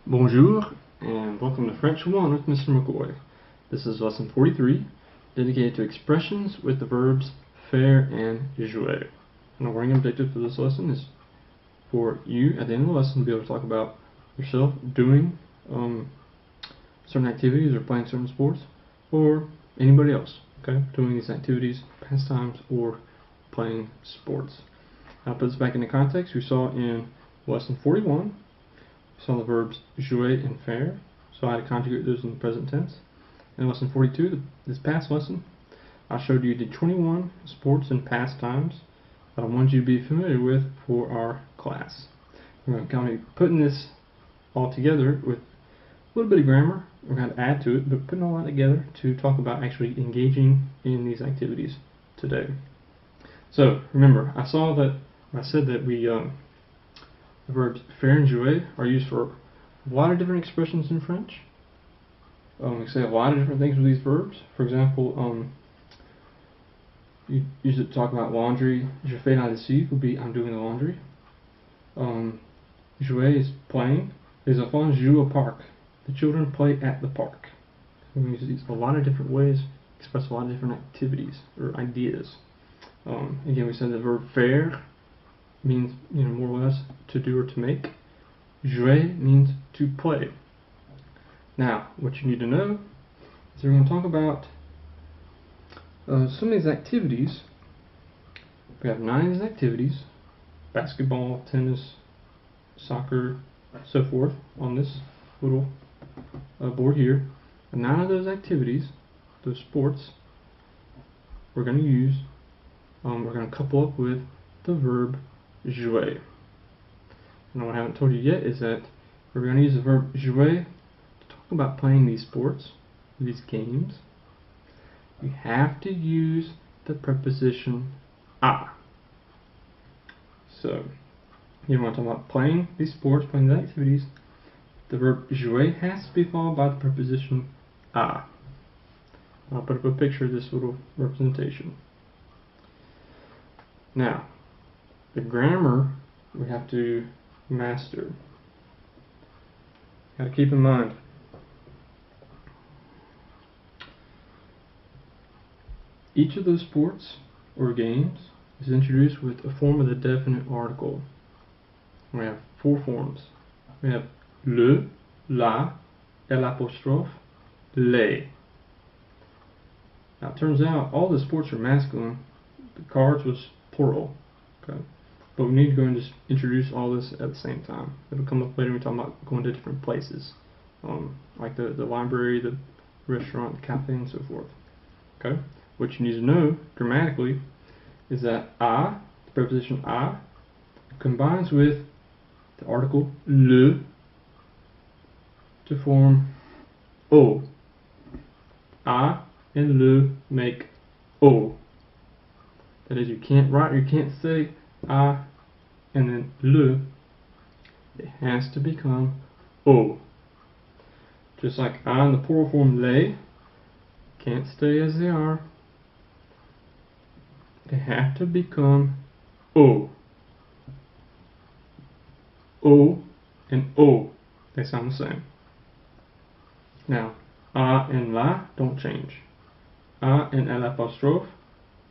Bonjour, and welcome to French 1 with Mr. McCoy. This is lesson 43, dedicated to expressions with the verbs faire and jouer. And our learning objective for this lesson is for you, at the end of the lesson, to be able to talk about yourself doing certain activities or playing certain sports, or anybody else, okay, doing these activities, pastimes, or playing sports. I'll put this back into context. We saw in lesson 41, we saw the verbs jouer and faire, so I had to conjugate those in the present tense. In lesson 42, this past lesson, I showed you the 21 sports and pastimes that I wanted you to be familiar with for our class. We're going to kind of be putting this all together with a little bit of grammar. We're going to add to it, but putting all that together to talk about actually engaging in these activities today. So remember, I said that the verbs faire and jouer are used for a lot of different expressions in French. We say a lot of different things with these verbs. For example, you use it to talk about laundry. Je fais la lessive would be I'm doing the laundry. Jouer is playing. Les enfants jouent au parc. The children play at the park. So we use these a lot of different ways, express a lot of different activities or ideas. Again, we said the verb faire means, more or less to do or to make. Jouer means to play. Now, what you need to know is we're going to talk about some of these activities. We have 9 of these activities: basketball, tennis, soccer, so forth, on this little board here. And 9 of those activities, those sports, we're going to use, we're going to couple up with the verb jouer. And what I haven't told you yet is that we're going to use the verb jouer to talk about playing these sports, these games. You have to use the preposition a. So, you want to talk about playing these sports, playing these activities. The verb jouer has to be followed by the preposition a. I'll put up a picture of this little representation. Now, the grammar we have to master. Got to keep in mind, each of those sports or games is introduced with a form of the definite article. We have 4 forms. We have le, la, l'apostrophe, les. Now it turns out all the sports are masculine. The cards was plural. Okay. But we need to go and just introduce all this at the same time. It'll come up later when we talk about going to different places, like the library, the restaurant, the cafe, and so forth. Okay. What you need to know grammatically is that a, the preposition a, combines with the article le to form o. A and le make o. That is, you can't say a and then le. It has to become o. Just like a in the plural form les can't stay as they are. They have to become o. O and o, they sound the same. Now, a and la don't change. A and l'apostrophe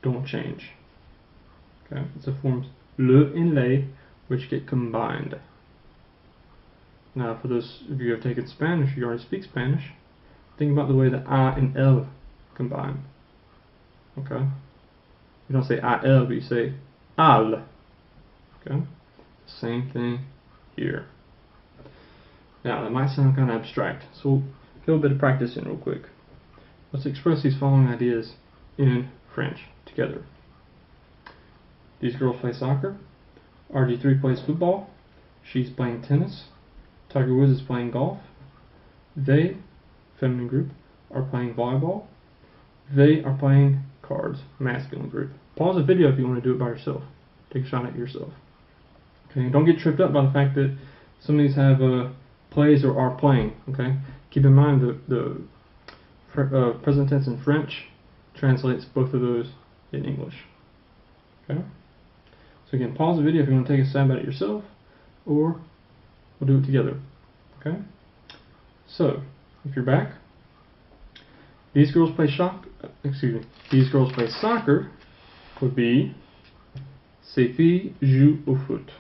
don't change. Okay, it's the forms le and les which get combined. Now, for those of you who have taken Spanish, you already speak Spanish, think about the way that a and Elle combine. Okay? You don't say Elle, but you say Elles. Okay? Same thing here. Now, that might sound kind of abstract, so we'll get a little bit of practice in real quick. Let's express these following ideas in French together. These girls play soccer. RG3 plays football. She's playing tennis. Tiger Woods is playing golf. They, feminine group, are playing volleyball. They are playing cards, masculine group. Pause the video if you want to do it by yourself. Take a shot at yourself. Okay, don't get tripped up by the fact that some of these have plays or are playing. Okay, keep in mind the present tense in French translates both of those in English. Okay. So again, pause the video if you want to take a stab at it yourself, or we'll do it together. Okay? So, if you're back, these girls play soccer would be ces filles jouent au foot.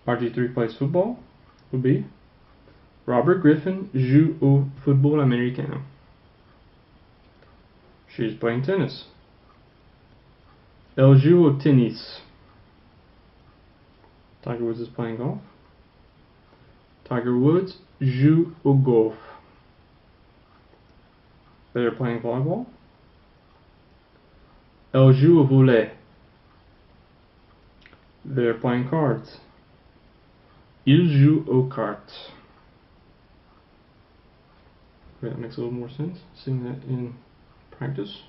RG3 plays football would be Robert Griffin joue au football américain. She's playing tennis. Elle joue au tennis. Tiger Woods is playing golf. Tiger Woods joue au golf. They are playing volleyball. Elle joue au volley. They are playing cards. Ils jouent aux cartes. Okay, that makes a little more sense, seeing that in practice.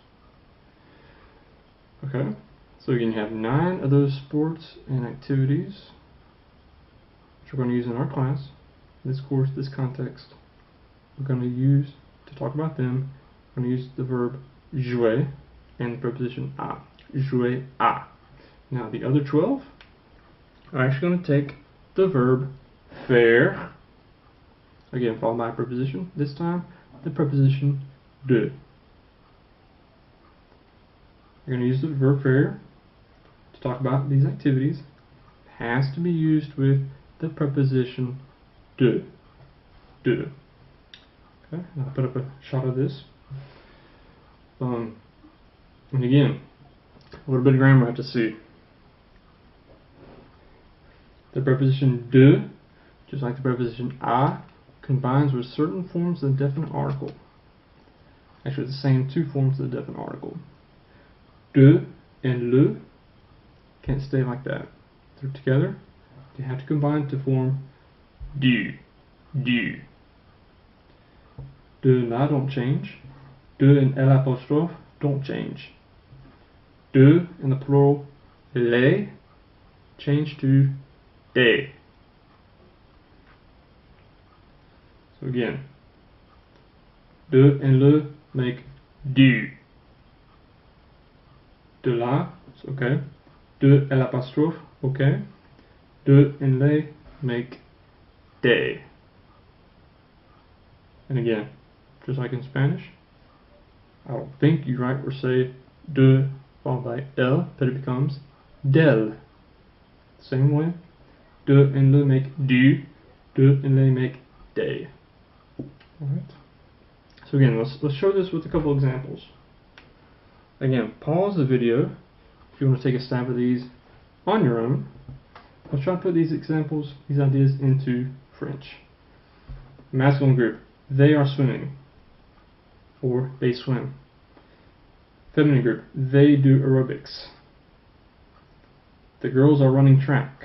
Okay, so again, you have 9 of those sports and activities which we're going to use in our class. This course, this context, we're going to use to talk about them. We're going to use the verb jouer and the preposition à. Jouer à. Now the other 12 are actually going to take the verb faire, again followed by a preposition, this time the preposition de. You're going to use the verb faire to talk about these activities. It has to be used with the preposition de. De. Okay, and I'll put up a shot of this. And again, a little bit of grammar I have to see. The preposition de, just like the preposition à, combines with certain forms of the definite article. Actually, it's the same 2 forms of the definite article. De and le can't stay like that. They're together. They have to combine to form du. Du. De and la don't change. De and Elle apostrophe don't change. De in the plural les change to de. So again, de and le make du. De la, it's okay. De Elle apostrophe, okay. De and les make de. And again, just like in Spanish, I don't think you write or say de followed by elle, but it becomes d'elle. Same way, de and le make du, de and les make de. Alright. So again, let's show this with a couple examples. Again, pause the video if you want to take a stab at these on your own. Let's try to put these examples, these ideas into French. Masculine group, they are swimming, or they swim. Feminine group, they do aerobics. The girls are running track.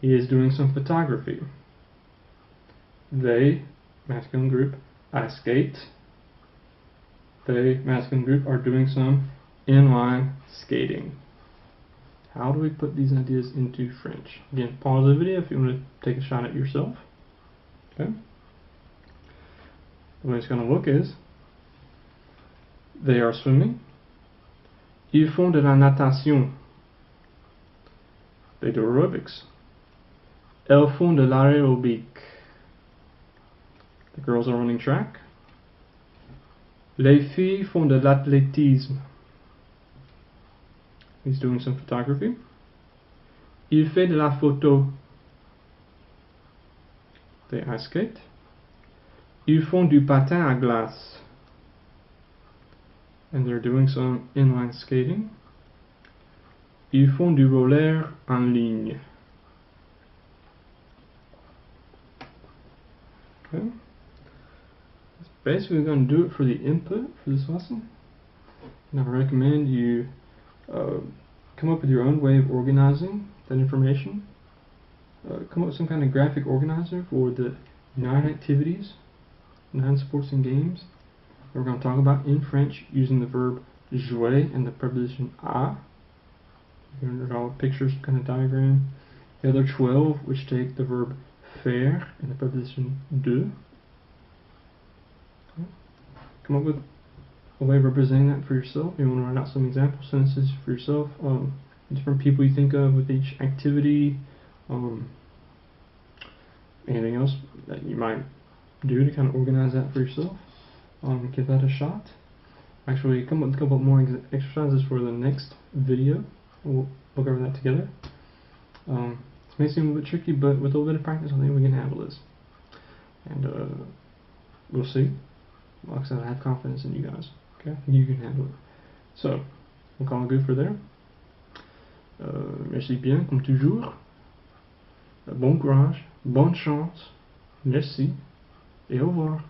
He is doing some photography. They, masculine group, I skate. They, masculine group, are doing some inline skating. How do we put these ideas into French? Again, pause the video if you want to take a shot at yourself. Okay. The way it's going to look is, they are swimming. Ils font de la natation. They do aerobics. Elles font de l'aerobics. The girls are running track. Les filles font de l'athlétisme. He's doing some photography. Il fait de la photo. They ice skate. Ils font du patin à glace. And they're doing some inline skating. Ils font du roller en ligne. Okay. That's basically going to do it for the input for this lesson. And I recommend you come up with your own way of organizing that information. Come up with some kind of graphic organizer for the 9 activities, 9 sports and games that we're going to talk about in French using the verb jouer and the preposition à. You're going to draw pictures, kind of diagram. The other 12, which take the verb faire and the preposition de. Okay. Come up with a way of representing that for yourself. You want to write out some example sentences for yourself. Different people you think of with each activity. anything else that you might do to kind of organize that for yourself, give that a shot. Actually, come up with a couple more exercises for the next video. We'll go over that together. This may seem a little bit tricky, but with a little bit of practice, I think we can handle this. And we'll see. Like I said, I have confidence in you guys. Okay, you can handle it. So, we'll call it good for there. Merci bien, comme toujours. Bon courage, bonne chance, merci, et au revoir.